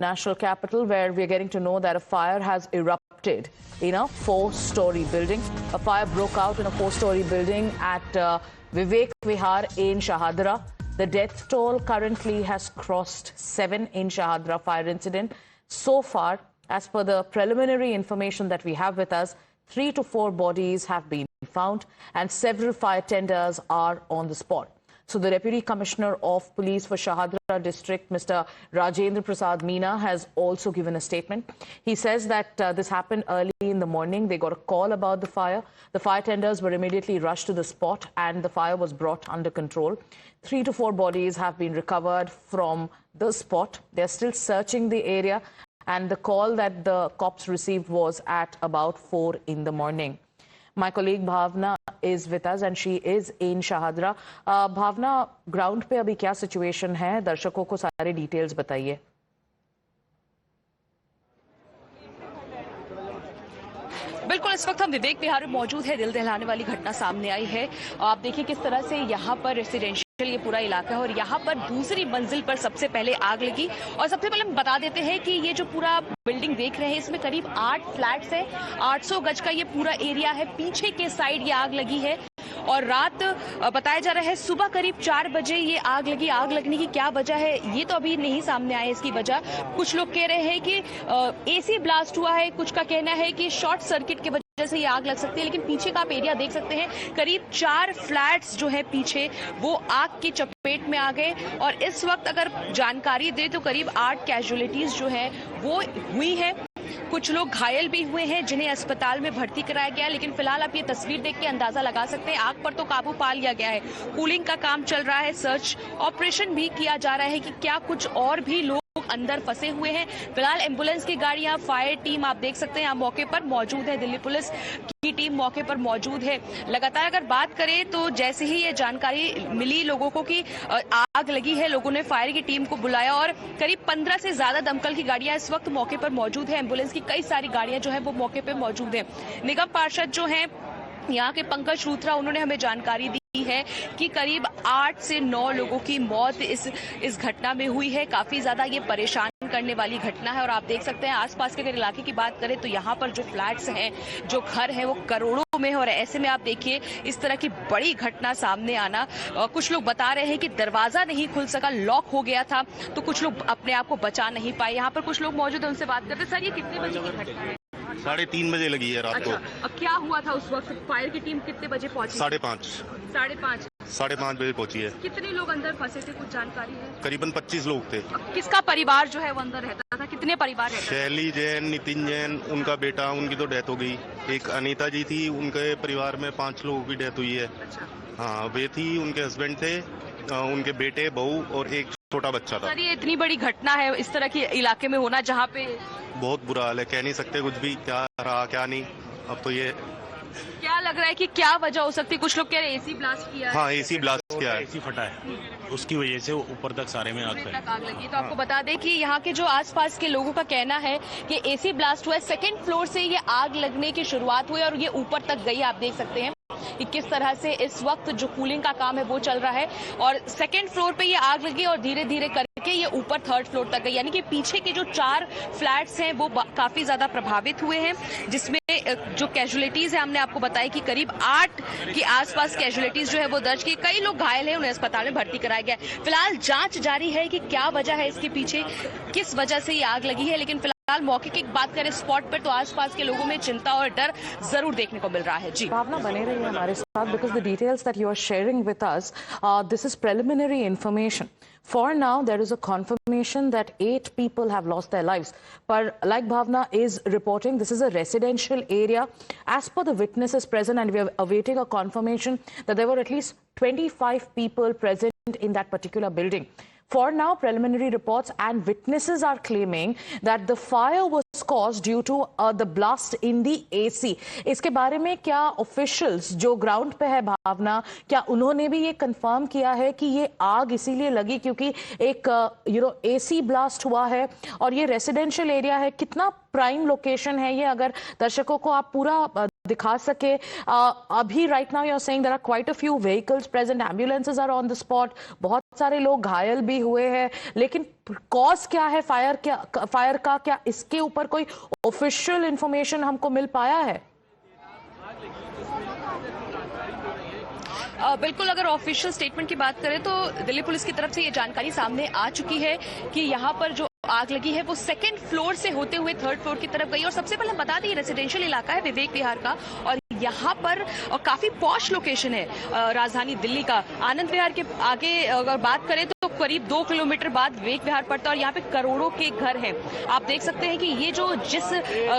national capital, where we're getting to know that a fire has erupted in a four-story building. A fire broke out in a four-story building at Vivek Vihar in Shahdara. The death toll currently has crossed 7 in Shahdara fire incident. So far, as per the preliminary information that we have with us, 3 to 4 bodies have been found and several fire tenders are on the spot. So the Deputy Commissioner of Police for Shahdara District, Mr. Rajendra Prasad Meena, has also given a statement. He says that this happened early in the morning. They got a call about the fire. The fire tenders were immediately rushed to the spot and the fire was brought under control. 3 to 4 bodies have been recovered from the spot. They're still searching the area, and the call that the cops received was at about 4 in the morning. My colleague Bhavna is with us and she is in Shahdara. Bhavna, ground पे अभी क्या situation है? दर्शकों को सारे details बताइए। बिल्कुल, इस वक्त हम विवेक विहार में मौजूद है। दिल दहलाने वाली घटना सामने आई है। आप देखिए किस तरह से यहाँ पर रेसिडेंशियल ये पूरा इलाका है और यहाँ पर दूसरी मंजिल पर सबसे पहले आग लगी। और सबसे पहले हम बता देते हैं कि ये जो पूरा बिल्डिंग देख रहे हैं, इसमें करीब 8 फ्लैट्स हैं। 800 गज का ये पूरा एरिया है। पीछे के साइड ये आग लगी है और रात बताया जा रहा है सुबह करीब 4 बजे ये आग लगी। आग लगने की क्या वजह है ये तो अभी नहीं सामने आया इसकी वजह। कुछ लोग कह रहे हैं कि एसी ब्लास्ट हुआ है, कुछ का कहना है कि शॉर्ट सर्किट की वजह से ये आग लग सकती है। लेकिन पीछे का आप एरिया देख सकते हैं, करीब 4 फ्लैट्स जो है पीछे वो आग की चपेट में आ गए। और इस वक्त अगर जानकारी दे तो करीब 8 कैजुअलिटीज जो है वो हुई है। कुछ लोग घायल भी हुए हैं जिन्हें अस्पताल में भर्ती कराया गया है। लेकिन फिलहाल आप ये तस्वीर देख के अंदाजा लगा सकते हैं आग पर तो काबू पा लिया गया है। कूलिंग का काम चल रहा है, सर्च ऑपरेशन भी किया जा रहा है कि क्या कुछ और भी लोग अंदर फंसे हुए हैं। फिलहाल एम्बुलेंस की गाड़ियां, फायर टीम आप देख सकते हैं यहाँ मौके पर मौजूद है। दिल्ली पुलिस की टीम मौके पर मौजूद है। लगातार अगर बात करें तो जैसे ही ये जानकारी मिली लोगों को कि आग लगी है, लोगों ने फायर की टीम को बुलाया और करीब 15 से ज्यादा दमकल की गाड़ियां इस वक्त मौके पर मौजूद है। एम्बुलेंस की कई सारी गाड़ियां जो है वो मौके पर मौजूद है। निगम पार्षद जो है यहाँ के पंकज रूत्रा, उन्होंने हमें जानकारी दी है कि करीब 8 से 9 लोगों की मौत इस घटना में हुई है। काफी ज्यादा ये परेशान करने वाली घटना है। और आप देख सकते हैं आसपास के अगर इलाके की बात करें तो यहाँ पर जो फ्लैट्स हैं, जो घर हैं, वो करोड़ों में है। और ऐसे में आप देखिए इस तरह की बड़ी घटना सामने आना। कुछ लोग बता रहे हैं कि दरवाजा नहीं खुल सका, लॉक हो गया था, तो कुछ लोग अपने आप को बचा नहीं पाए। यहाँ पर कुछ लोग मौजूद है, उनसे बात करते हैं। सर, ये कितने बजे की घटना है? 3:30 बजे लगी है रात को। अब क्या हुआ था उस वक्त? फायर की टीम कितने बजे पहुंची? 5:30 बजे पहुंची है। कितने लोग अंदर फंसे थे, कुछ जानकारी है? करीबन 25 लोग थे। अब किसका परिवार जो है वो अंदर रहता था? कितने परिवार रहते? शैली जैन, नितिन जैन, उनका बेटा, उनकी तो डेथ हो गई। एक अनीता जी थी, उनके परिवार में 5 लोगों की डेथ हुई है। हाँ, वे थी, उनके हस्बैंड थे, उनके बेटे, बहू और एक छोटा बच्चा था। सर, ये इतनी बड़ी घटना है इस तरह के इलाके में होना, जहाँ पे बहुत बुरा हाल है। कह नहीं सकते कुछ भी, क्या रहा क्या नहीं। अब तो ये क्या लग रहा है कि क्या वजह हो सकती है? कुछ लोग कह रहे हैं एसी ब्लास्ट किया है। हाँ, एसी ब्लास्ट किया है। एसी फटा है, उसकी वजह से ऊपर तक सारे में आग लगी। तो आपको बता दें कि यहाँ के जो आसपास के लोगों का कहना है कि एसी ब्लास्ट हुआ है। 2nd फ्लोर से ये आग लगने की शुरुआत हुई और ये ऊपर तक गई। आप देख सकते हैं कि किस तरह से इस वक्त जो कूलिंग का काम है वो चल रहा है। और 2nd फ्लोर पे ये आग लगी और धीरे धीरे करके ये ऊपर 3rd फ्लोर तक गई। यानी कि पीछे के जो 4 फ्लैट्स हैं वो काफी ज्यादा प्रभावित हुए हैं, जिसमें जो कैजुअलिटीज है हमने आपको बताया कि करीब 8 के आसपास कैजुअलिटीज जो है वो दर्ज की। कई लोग घायल हैं, उन्हें अस्पताल में भर्ती कराया गया। फिलहाल जांच जारी है कि क्या वजह है इसके पीछे, किस वजह से ये आग लगी है। लेकिन फिलहाल मौके की बात करें स्पॉट पर तो आसपास के लोगों में चिंता और डर जरूर देखने को मिल रहा है। जी भावना, बने रही है हमारे साथ, because the details that you are sharing with us, this is preliminary information. For now, there is a confirmation that 8 people have lost their lives. But like Bhavna is reporting, this is a residential area. As per the witnesses present, and we are awaiting a confirmation that there were at least 25 people present in that particular building. For now, preliminary reports and witnesses are claiming that the fire was caused due to the blast in the AC. इसके बारे में क्या officials जो ground पे है भावना, क्या उन्होंने भी ये confirm किया है कि ये आग इसीलिए लगी क्योंकि एक AC blast हुआ है और ये residential area है? कितना प्राइम लोकेशन है ये, अगर दर्शकों को आप पूरा दिखा सके? अभी right now you're saying there are quite a few vehicles present, ambulances are on the spot, बहुत सारे लोग घायल भी हुए हैं, लेकिन कॉज क्या है फायर का, क्या इसके ऊपर कोई ऑफिशियल इंफॉर्मेशन हमको मिल पाया है? बिल्कुल, अगर ऑफिशियल स्टेटमेंट की बात करें तो दिल्ली पुलिस की तरफ से ये जानकारी सामने आ चुकी है कि यहाँ पर जो आग लगी है वो सेकंड फ्लोर से होते हुए थर्ड फ्लोर की तरफ गई। और सबसे पहले बता दें, रेजिडेंशियल इलाका है विवेक विहार का, और यहाँ पर काफी पॉश लोकेशन है राजधानी दिल्ली का। आनंद विहार के आगे अगर बात करें तो करीब 2 किलोमीटर बाद विवेक विहार पड़ता है, और यहाँ पे करोड़ों के घर हैं। आप देख सकते हैं कि ये जो जिस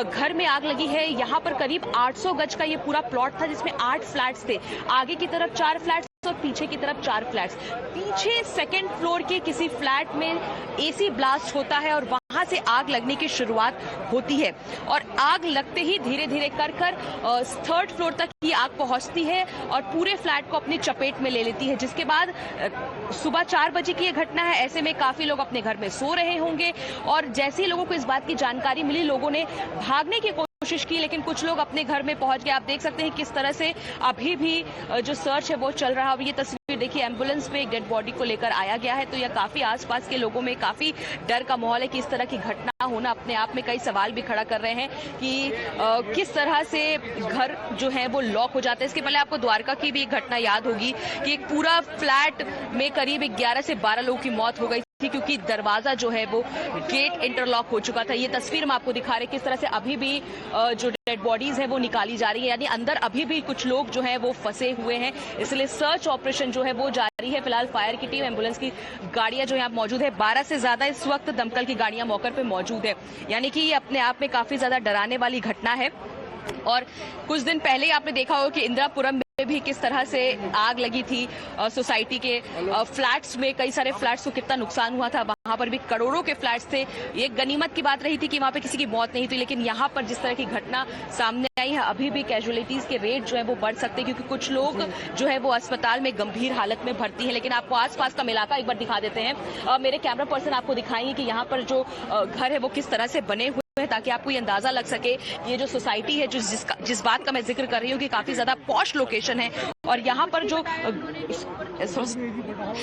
घर में आग लगी है, यहाँ पर करीब 800 गज का ये पूरा प्लॉट था, जिसमें 8 फ्लैट्स थे। आगे की तरफ 4 फ्लैट्स और पीछे की तरफ 4 फ्लैट्स। पीछे सेकंड फ्लोर के किसी फ्लैट में एसी ब्लास्ट होता है और वहां से आग लगने की शुरुआत होती है, और आग लगते ही धीरे धीरे कर थर्ड फ्लोर तक ये आग पहुंचती है और पूरे फ्लैट को अपनी चपेट में ले लेती है। जिसके बाद सुबह 4 बजे की ये घटना है। ऐसे में काफी लोग अपने घर में सो रहे होंगे, और जैसे ही लोगों को इस बात की जानकारी मिली, लोगों ने भागने की कोशिश की, लेकिन कुछ लोग अपने घर में पहुंच गए। आप देख सकते हैं किस तरह से अभी भी जो सर्च है वो चल रहा है। अब ये तस्वीर देखिए, एम्बुलेंस में एक डेड बॉडी को लेकर आया गया है, तो यह काफी आसपास के लोगों में काफी डर का माहौल है कि इस तरह की घटना होना अपने आप में कई सवाल भी खड़ा कर रहे हैं कि किस तरह से घर जो है वो लॉक हो जाता है। इसके पहले आपको द्वारका की भी एक घटना याद होगी कि एक पूरा फ्लैट में करीब 11 से 12 लोगों की मौत हो गई थी, क्योंकि दरवाजा जो है वो गेट इंटरलॉक हो चुका था। ये तस्वीर हम आपको दिखा रहे हैं किस तरह से अभी भी जो डेड बॉडीज है वो निकाली जा रही है, यानी अंदर अभी भी कुछ लोग जो है वो फंसे हुए हैं। इसलिए सर्च ऑपरेशन जो है वो जारी है। फिलहाल फायर की टीम, एम्बुलेंस की गाड़ियां जो यहाँ मौजूद है, 12 से ज्यादा इस वक्त दमकल की गाड़ियां मौके पे मौजूद है। यानी कि ये अपने आप में काफी ज्यादा डराने वाली घटना है। और कुछ दिन पहले आपने देखा होगा कि इंदिरापुरम में भी किस तरह से आग लगी थी सोसाइटी के फ्लैट्स में। कई सारे फ्लैट्स को कितना नुकसान हुआ था, वहां पर भी करोड़ों के फ्लैट्स थे। ये गनीमत की बात रही थी कि वहां पे किसी की मौत नहीं थी, लेकिन यहाँ पर जिस तरह की घटना सामने आई है, अभी भी कैजुअलिटीज के रेट जो है वो बढ़ सकते हैं, क्योंकि कुछ लोग जो है वो अस्पताल में गंभीर हालत में भर्ती है। लेकिन आपको आसपास का इलाका एक बार दिखा देते हैं। मेरे कैमरा पर्सन आपको दिखाएंगे कि यहाँ पर जो घर है वो किस तरह से बने हुए है, ताकि आपको ये अंदाजा लग सके ये जो सोसाइटी है, जिस बात का मैं जिक्र कर रही हूँ कि काफी ज्यादा पॉश लोकेशन है। और यहाँ पर जो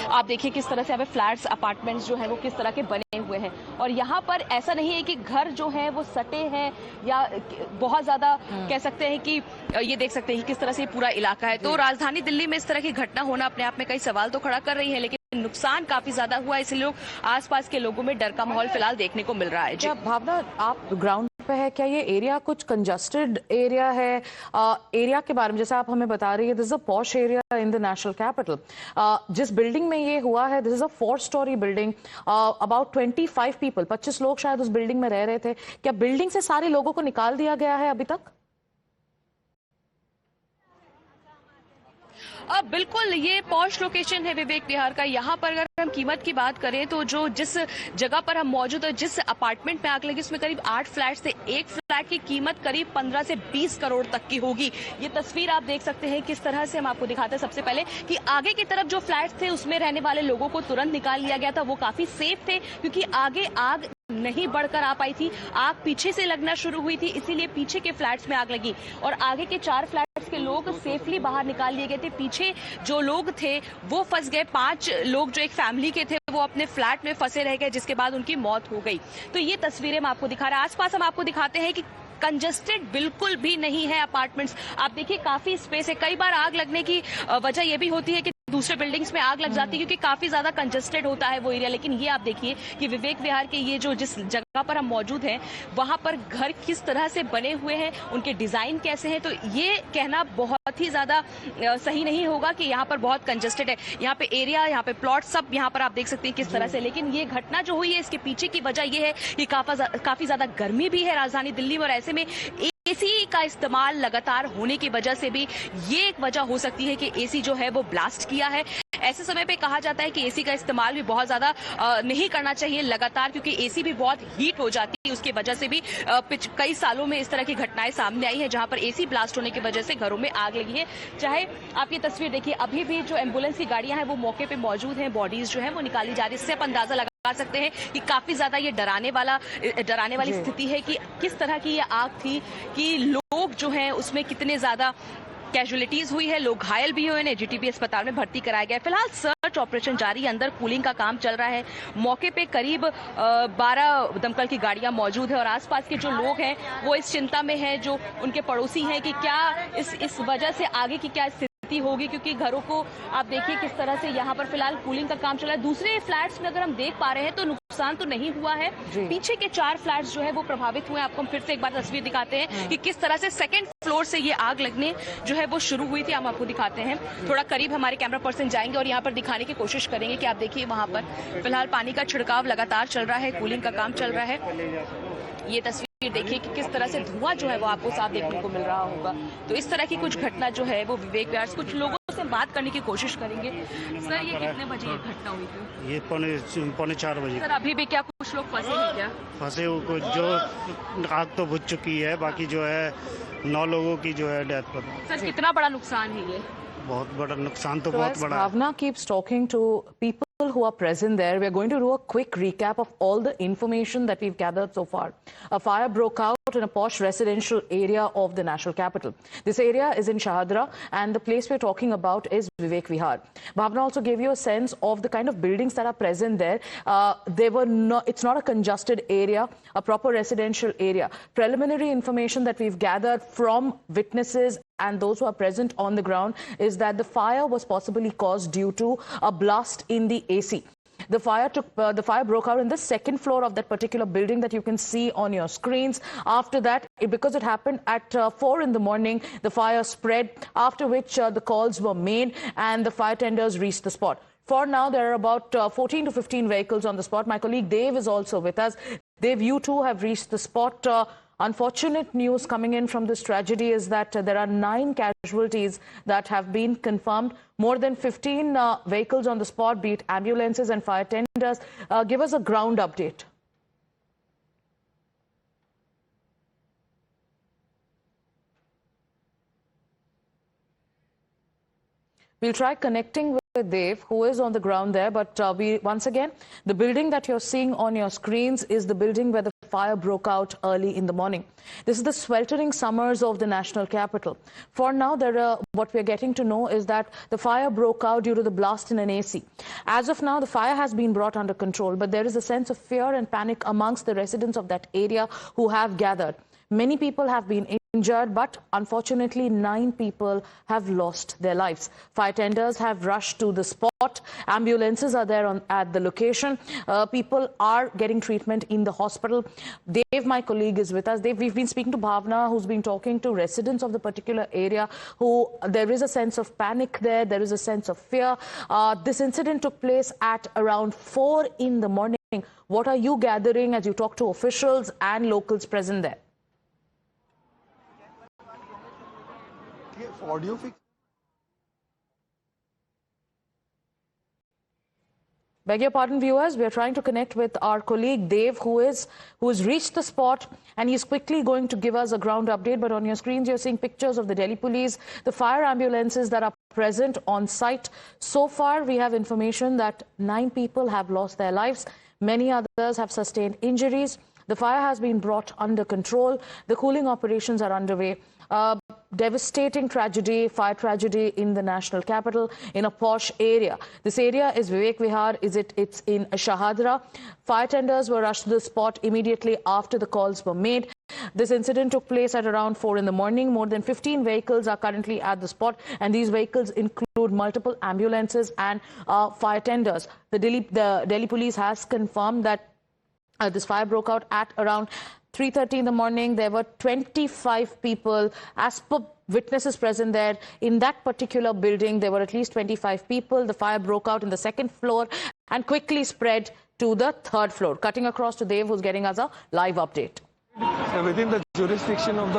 आप देखिए किस तरह से यहाँ पे फ्लैट्स, अपार्टमेंट्स जो है वो किस तरह के बने हुए हैं। और यहाँ पर ऐसा नहीं है कि घर जो है वो सटे हैं या बहुत ज्यादा कह सकते हैं कि ये देख सकते हैं किस तरह से पूरा इलाका है। तो राजधानी दिल्ली में इस तरह की घटना होना अपने आप में कई सवाल तो खड़ा कर रही है, लेकिन नुकसान काफी ज्यादा हुआ, इसलिए लोग आसपास के लोगों में डर का माहौल फिलहाल देखने को मिल रहा है। क्या भावना, आप ग्राउंड पे है, क्या ये एरिया कुछ कंजस्टेड एरिया है? एरिया के बारे में जैसे आप हमें बता रही है, this is a posh area in the national capital. जिस बिल्डिंग में ये हुआ है, this is a four storey building. About 25 people, 25 लोग शायद उस बिल्डिंग में रह रहे थे। क्या बिल्डिंग से सारे लोगों को निकाल दिया गया है अभी तक? अब बिल्कुल ये पॉश लोकेशन है विवेक विहार का। यहाँ पर अगर हम कीमत की बात करें तो जिस जगह पर हम मौजूद है, जिस अपार्टमेंट में आग लगी, उसमें करीब 8 फ्लैट्स थे। एक फ्लैट की कीमत करीब 15 से 20 करोड़ तक की होगी। ये तस्वीर आप देख सकते हैं किस तरह से हम आपको दिखाते हैं। सबसे पहले कि आगे की तरफ जो फ्लैट्स थे उसमें रहने वाले लोगों को तुरंत निकाल लिया गया था, वो काफी सेफ थे, क्योंकि आगे आग नहीं बढ़कर आ पाई थी। आग पीछे से लगना शुरू हुई थी, इसीलिए पीछे के फ्लैट्स में आग लगी और आगे के 4 फ्लैट्स के लोग सेफली बाहर निकाल लिए गए थे। पीछे जो लोग थे वो फंस गए। 5 लोग जो एक फैमिली के थे वो अपने फ्लैट में फंसे रह गए, जिसके बाद उनकी मौत हो गई। तो ये तस्वीरें हम आपको दिखा रहे हैं। आसपास हम आपको दिखाते हैं कि कंजस्टेड बिल्कुल भी नहीं है अपार्टमेंट्स। आप देखिए काफी स्पेस है। कई बार आग लगने की वजह यह भी होती है कि दूसरे बिल्डिंग्स में आग लग जाती है, क्योंकि काफी ज्यादा कंजस्टेड होता है वो एरिया। लेकिन ये आप देखिए कि विवेक विहार के ये जो जिस जगह पर हम मौजूद हैं, वहां पर घर किस तरह से बने हुए हैं, उनके डिजाइन कैसे हैं। तो ये कहना बहुत ही ज्यादा सही नहीं होगा कि यहाँ पर बहुत कंजस्टेड है। यहाँ पे एरिया, यहाँ पे प्लॉट, सब यहाँ पर आप देख सकते हैं किस तरह से। लेकिन ये घटना जो हुई है, इसके पीछे की वजह ये है कि काफी ज्यादा गर्मी भी है राजधानी दिल्ली में, और ऐसे में एसी का इस्तेमाल लगातार होने की वजह से भी ये एक वजह हो सकती है कि एसी जो है वो ब्लास्ट किया है। ऐसे समय पे कहा जाता है कि एसी का इस्तेमाल भी बहुत ज्यादा नहीं करना चाहिए लगातार, क्योंकि एसी भी बहुत हीट हो जाती है। उसकी वजह से भी कई सालों में इस तरह की घटनाएं सामने आई है, जहां पर एसी ब्लास्ट होने की वजह से घरों में आग लगी है। चाहे आप ये तस्वीर देखिए, अभी भी जो एम्बुलेंस की गाड़ियां हैं वो मौके पे मौजूद हैं, बॉडीज जो है वो निकाली जा रही है। इससे आप अंदाजा लगा सकते हैं कि काफी ज्यादा ये डराने वाली स्थिति है कि किस तरह की ये आग थी, कि लोग जो हैं उसमें कितने ज्यादा कैजुअलिटीज हुई है, लोग घायल भी हुए हैं, जीटीबी अस्पताल में भर्ती कराया गया है। फिलहाल सर्च ऑपरेशन जारी है, अंदर कूलिंग का काम चल रहा है। मौके पे करीब 12 दमकल की गाड़ियां मौजूद है और आसपास के जो लोग हैं वो इस चिंता में हैं, जो उनके पड़ोसी हैं, कि क्या इस वजह से आगे की क्या स्थिति होगी, क्योंकि घरों को आप देखिए किस तरह से यहाँ पर फिलहाल कूलिंग का काम चल रहा है। दूसरे फ्लैट्स में अगर हम देख पा रहे हैं तो नुकसान तो नहीं हुआ है, पीछे के 4 फ्लैट्स जो है वो प्रभावित हुए हैं। आपको हम फिर से एक बार तस्वीर दिखाते हैं कि किस तरह से सेकंड फ्लोर से ये आग लगने जो है वो शुरू हुई थी। हम आपको दिखाते हैं, थोड़ा करीब हमारे कैमरा पर्सन जाएंगे और यहाँ पर दिखाने की कोशिश करेंगे कि आप देखिए वहां पर फिलहाल पानी का छिड़काव लगातार चल रहा है, कूलिंग का काम चल रहा है। ये तस्वीर देखिए कि किस तरह से धुआं जो है वो आपको साफ देखने को मिल रहा होगा। तो इस तरह की कुछ घटना जो है वो विवेक विहार, कुछ लोगों से बात करने की कोशिश करेंगे। सर, ये कितने बजे ये घटना हुई थी? ये पौने 4 बजे। सर, अभी भी क्या कुछ लोग फंसे हैं क्या? फंसे हुए जो आग तो बुझ चुकी है, बाकी जो है 9 लोगों की जो है डेथ पर। सर, कितना बड़ा नुकसान है ये? बहुत बड़ा नुकसान तो बहुत बड़ा है। Bhavna keeps talking to people who are present there. We're going to do a quick recap of all the information that we've gathered so far. A fire broke out in a posh residential area of the national capital. This area is in Shahdara, and the place we're talking about is Vivek Vihar. Bhavna also gave you a sense of the kind of buildings that are present there. It's not a congested area, a proper residential area. Preliminary information that we've gathered from witnesses and those who are present on the ground is that the fire was possibly caused due to a blast in the AC. The fire broke out in the second floor of that particular building that you can see on your screens. After that, because it happened at 4 in the morning, the fire spread, after which the calls were made and the fire tenders reached the spot. For now, there are about 14 to 15 vehicles on the spot. My colleague Dave is also with us. Dave, you too have reached the spot. Unfortunate news coming in from this tragedy is that there are 9 casualties that have been confirmed. More than 15 vehicles on the spot, be it ambulances and fire tenders. Give us a ground update. We'll try connecting with Dave, who is on the ground there. But once again, the building that you're seeing on your screens is the building where the fire broke out early in the morning. This is the sweltering summers of the national capital. For now, what we're getting to know is that the fire broke out due to the blast in an AC. As of now, the fire has been brought under control, but there is a sense of fear and panic amongst the residents of that area who have gathered. Many people have been injured, but unfortunately 9 people have lost their lives. Fire tenders have rushed to the spot. Ambulances are there at the location. People are getting treatment in the hospital. Dave, my colleague, is with us. Dave, we've been speaking to Bhavna, who's been talking to residents of the particular area, there is a sense of panic there. There is a sense of fear. This incident took place at around 4 in the morning. What are you gathering as you talk to officials and locals present there? Audio fix. Beg your pardon, viewers. We are trying to connect with our colleague Dave, who has reached the spot, and he's quickly going to give us a ground update. But on your screens, you're seeing pictures of the Delhi police, the fire ambulances that are present on site. So far, we have information that 9 people have lost their lives. Many others have sustained injuries. The fire has been brought under control. The cooling operations are underway. Devastating tragedy, fire tragedy in the national capital, in a posh area. This area is Vivek Vihar. It's in Shahdara. Fire tenders were rushed to the spot immediately after the calls were made. This incident took place at around 4 in the morning. More than 15 vehicles are currently at the spot, and these vehicles include multiple ambulances and fire tenders. The Delhi police has confirmed that this fire broke out at around 3:30 in the morning. There were 25 people. As per witnesses present there, in that particular building, there were at least 25 people. The fire broke out in the second floor and quickly spread to the third floor. Cutting across to Dave, who's getting us a live update. Within the jurisdiction of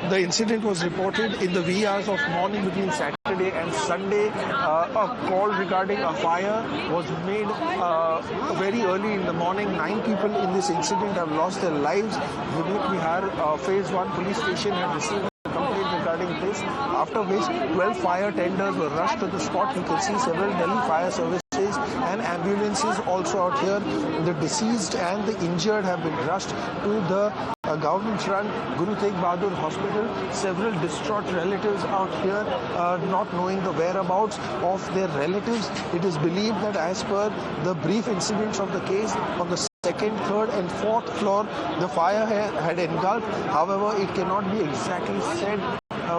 the incident was reported in the wee hours of morning between Saturday and Sunday. A call regarding a fire was made very early in the morning. 9 people in this incident have lost their lives. Vivek Vihar Phase 1 police station had received a complaint regarding this, after which 12 fire tenders were rushed to the spot. You can see several Delhi fire services and ambulances also out here. The deceased and the injured have been rushed to the government-run Guru Tegh Bahadur Hospital. Several distraught relatives out here not knowing the whereabouts of their relatives. It is believed that as per the brief incidents of the case, on the second, third and fourth floor, the fire had engulfed. However, it cannot be exactly said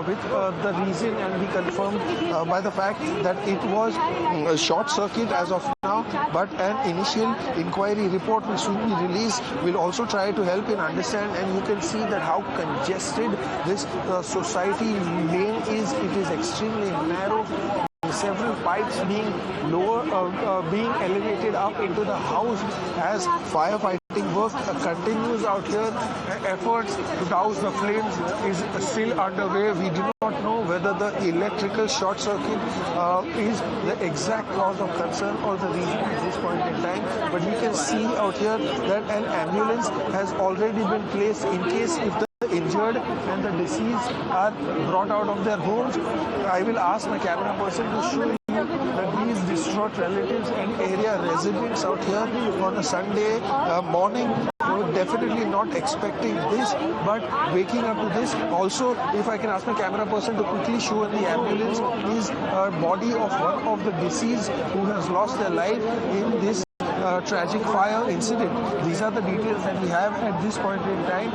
with the reason, and be confirmed by the fact that it was a short circuit as of now, but an initial inquiry report will soon be released. We'll also try to help in understand, and you can see that how congested this society lane is. It is extremely narrow. Several pipes being being elevated up into the house as firefighting work continues out here. Efforts to douse the flames is still underway. We do not know whether the electrical short circuit is the exact cause of concern or the reason at this point in time. But we can see out here that an ambulance has already been placed in case if the injured and the deceased are brought out of their homes. I will ask my camera person to show you that these distraught relatives and area residents out here on a Sunday morning were definitely not expecting this, but waking up to this. Also, if I can ask my camera person to quickly show in the ambulance is a body of one of the deceased who has lost their life in this tragic fire incident. These are the details that we have at this point in time.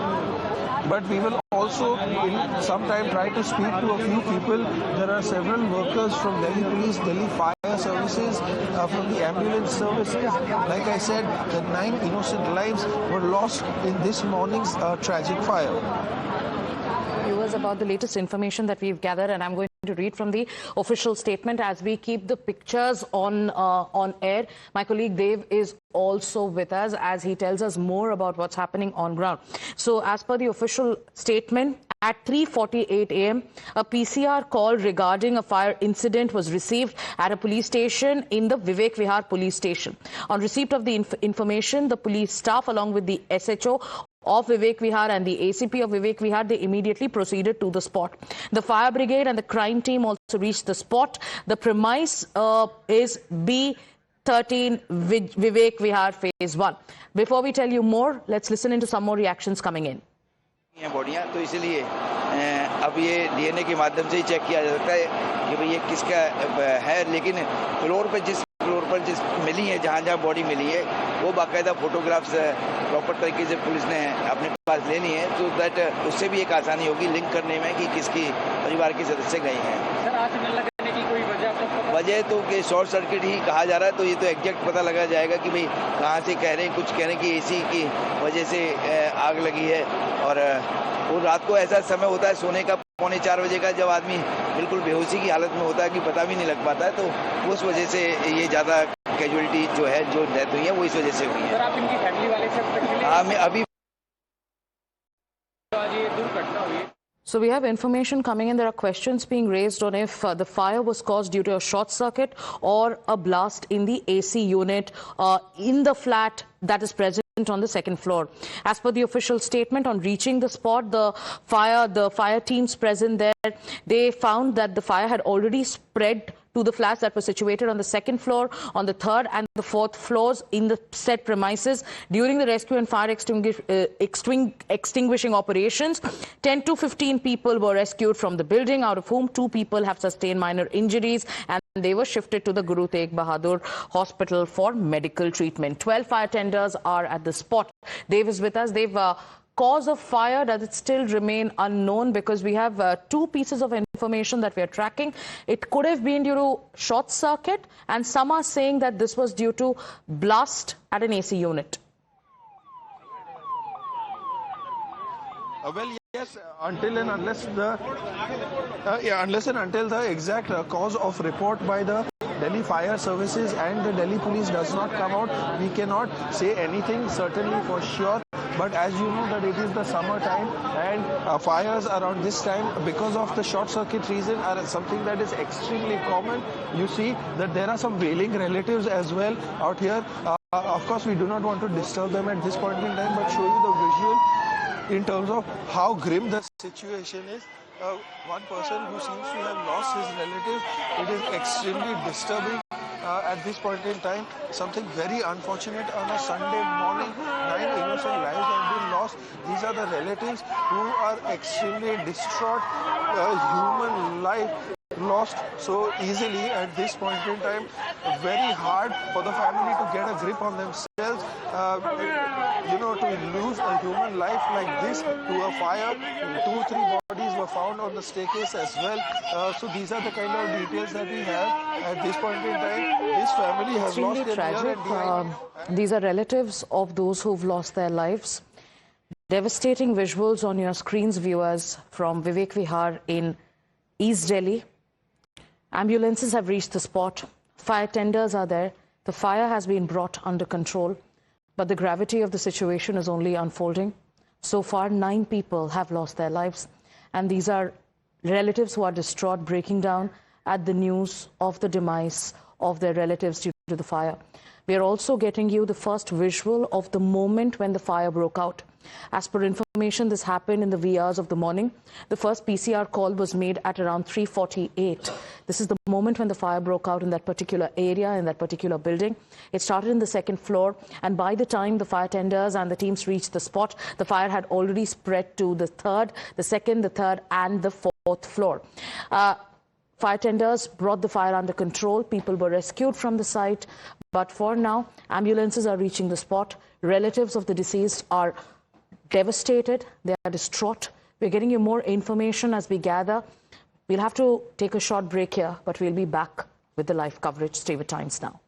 But we will also in some time try to speak to a few people. There are several workers from Delhi Police, Delhi Fire Services, from the ambulance services. Like I said, the 9 innocent lives were lost in this morning's tragic fire. Viewers, about the latest information that we've gathered, and I'm going to read from the official statement as we keep the pictures on air. My colleague Dev is also with us as he tells us more about what's happening on ground. So as per the official statement, at 3:48 a.m., a PCR call regarding a fire incident was received at a police station in the Vivek Vihar police station. On receipt of the information, the police staff along with the SHO of Vivek Vihar and the ACP of Vivek Vihar, they immediately proceeded to the spot. The fire brigade and the crime team also reached the spot. The premise is B13 Vivek Vihar phase 1. Before we tell you more, let's listen into some more reactions coming in. बॉडियां तो इसलिए अब ये DNA के माध्यम से ही check किया जा सकता है कि भाई ये किसका है, लेकिन फ्लोर पर जिस मिली है, जहाँ बॉडी मिली है, वो बाकायदा फोटोग्राफ्स प्रॉपर तरीके से पुलिस ने अपने पास ले ली है, तो दैट उससे भी एक आसानी होगी लिंक करने में कि किसकी परिवार के सदस्य गए हैं। सर, आज न लगने की कोई वजह तो कि शॉर्ट सर्किट ही कहा जा रहा है, तो ये तो एग्जैक्ट पता लगा जाएगा कि भाई कहाँ से कह रहे हैं, कुछ कह रहे हैं कि एसी की वजह से आग लगी है। और वो रात को ऐसा समय होता है सोने का 3:45 बजे का, जब आदमी बिल्कुल बेहोशी की हालत में होता है कि पता भी नहीं लग पाता है, तो उस वजह से ये ज़्यादा कैजुअलिटी जो है, जो डेथ हुई है, वो इस वजह से हुई है। सर, आप इनकी फैमिली वाले से हाँ, मैं अभी ये दुर्घटना हुई है। So we have information coming in. There are questions being raised on if the fire was caused due to a short circuit or a blast in the AC unit in the flat that is present on the second floor. As per the official statement, on reaching the spot, the fire teams present there, they found that the fire had already spread to the flats that were situated on the second floor, on the third and the fourth floors in the said premises. During the rescue and fire extinguishing operations, 10 to 15 people were rescued from the building, out of whom 2 people have sustained minor injuries, and they were shifted to the Guru Tegh Bahadur Hospital for medical treatment. 12 fire tenders are at the spot. Dave is with us. Dave, cause of fire, does it still remain unknown? Because we have 2 pieces of information that we are tracking. It could have been due to short circuit, and some are saying that this was due to blast at an AC unit. Well, yes, until and unless the exact cause of report by the Delhi Fire Services and the Delhi Police does not come out, we cannot say anything certainly for sure. But as you know that it is the summer time, and fires around this time because of the short circuit reason are something that is extremely common. You see that there are some wailing relatives as well out here. Of course, we do not want to disturb them at this point in time, but show you the visual in terms of how grim the situation is. One person who seems to have lost his relative. It is extremely disturbing at this point in time. Something very unfortunate on a Sunday morning. 9 innocent lives have been lost. These these are the relatives who are extremely distraught. Human life lost so easily at this point in time. Very hard for the family to get a grip on themselves. To lose a human life like this to a fire. 2-3 bodies were found on the staircase as well. So these are the kind of details that we have at this point in time. This family has lost their tragic. near and dear. These are relatives of those who've lost their lives. Devastating visuals on your screens, viewers, from Vivek Vihar in East Delhi. Ambulances have reached the spot. Fire tenders are there. The fire has been brought under control, but the gravity of the situation is only unfolding. So far, 9 people have lost their lives, and these are relatives who are distraught, breaking down at the news of the demise of their relatives due to the fire. We are also getting you the first visual of the moment when the fire broke out. As per information, this happened in the wee hours of the morning. The first PCR call was made at around 3:48. This is the moment when the fire broke out in that particular area, in that particular building. It started in the 2nd floor, and by the time the fire tenders and the teams reached the spot, the fire had already spread to the 3rd, the 2nd, the 3rd, and the 4th floor. Fire tenders brought the fire under control. People were rescued from the site. But for now, ambulances are reaching the spot. Relatives of the deceased are devastated. They are distraught. We're getting you more information as we gather. We'll have to take a short break here, but we'll be back with the live coverage. Stay with Times Now.